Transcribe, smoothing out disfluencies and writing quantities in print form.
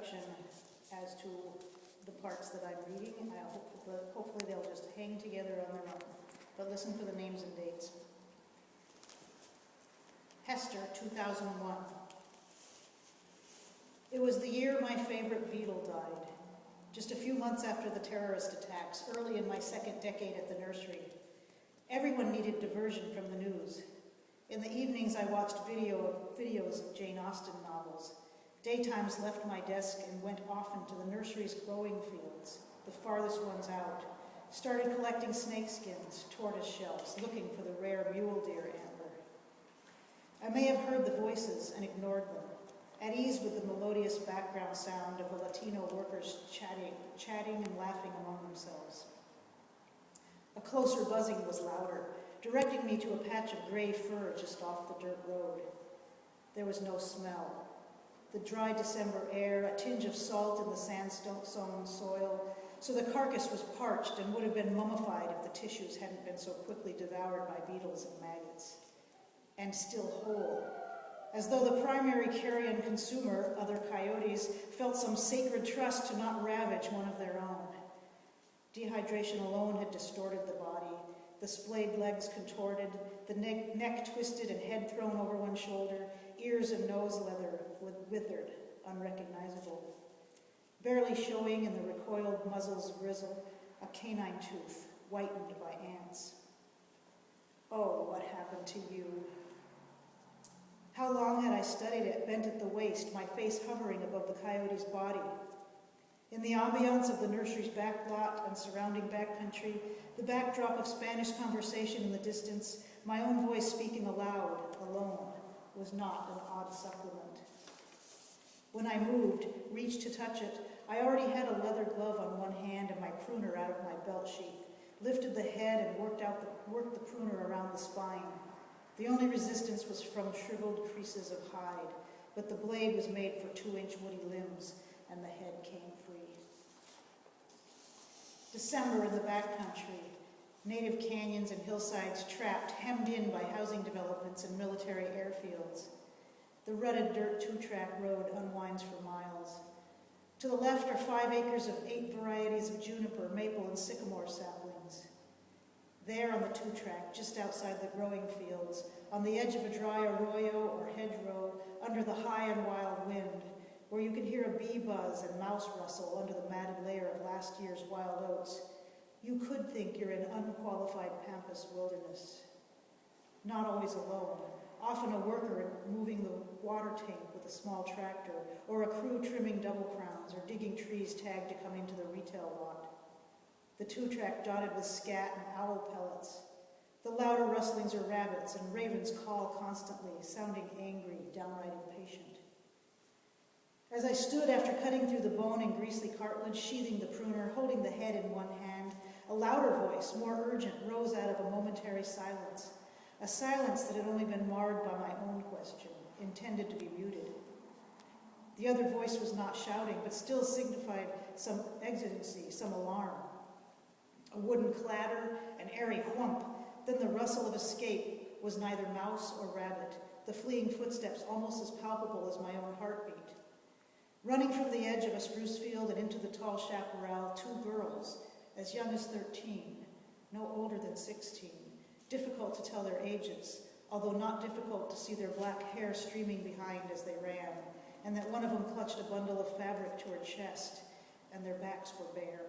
introduction as to the parts that I'm reading. Hopefully they'll just hang together on their own. But listen for the names and dates. Hester, 2001. It was the year my favorite beetle died. Just a few months after the terrorist attacks, early in my second decade at the nursery. Everyone needed diversion from the news. In the evenings, I watched videos of Jane Austen novels. Daytimes left my desk and went off into the nursery's growing fields, the farthest ones out. Started collecting snakeskins, tortoise shells, looking for the rare mule deer antler. I may have heard the voices and ignored them, at ease with the melodious background sound of the Latino workers chatting and laughing among themselves. A closer buzzing was louder, directing me to a patch of gray fur just off the dirt road. There was no smell. The dry December air, a tinge of salt in the sandstone soil, so the carcass was parched and would have been mummified if the tissues hadn't been so quickly devoured by beetles and maggots. And still whole, as though the primary carrion consumer, other coyotes, felt some sacred trust to not ravage one of their own. Dehydration alone had distorted the body, the splayed legs contorted, the neck twisted and head thrown over one shoulder, ears and nose leather withered, unrecognizable. Barely showing in the recoiled muzzle's grizzle, a canine tooth, whitened by ants. Oh, what happened to you? How long had I studied it, bent at the waist, my face hovering above the coyote's body? In the ambiance of the nursery's back lot and surrounding backcountry, the backdrop of Spanish conversation in the distance, my own voice speaking aloud, alone, was not an odd supplement. When I moved, reached to touch it, I already had a leather glove on one hand and my pruner out of my belt sheath, lifted the head and worked the pruner around the spine. The only resistance was from shriveled creases of hide, but the blade was made for 2-inch woody limbs, and the head came free. December in the backcountry, native canyons and hillsides trapped, hemmed in by housing developments and military airfields. The rutted dirt 2-track road unwinds for miles. To the left are 5 acres of 8 varieties of juniper, maple, and sycamore saplings. There on the 2-track, just outside the growing fields, on the edge of a dry arroyo or hedgerow, under the high and wild wind, where you can hear a bee buzz and mouse rustle under the matted layer of last year's wild oats, you could think you're in unqualified pampas wilderness. Not always alone, often a worker moving the water tank with a small tractor, or a crew trimming double crowns or digging trees tagged to come into the retail lot. The 2-track dotted with scat and owl pellets. The louder rustlings are rabbits, and ravens call constantly, sounding angry, downright impatient. As I stood after cutting through the bone and greasy cartilage, sheathing the pruner, holding the head in one hand, a louder voice, more urgent, rose out of a momentary silence, a silence that had only been marred by my own question, intended to be muted. The other voice was not shouting, but still signified some exigency, some alarm. A wooden clatter, an airy whump, then the rustle of escape was neither mouse or rabbit, the fleeing footsteps almost as palpable as my own heartbeat. Running from the edge of a spruce field and into the tall chaparral, 2 girls, as young as 13, no older than 16, difficult to tell their ages, although not difficult to see their black hair streaming behind as they ran, and that one of them clutched a bundle of fabric to her chest, and their backs were bare.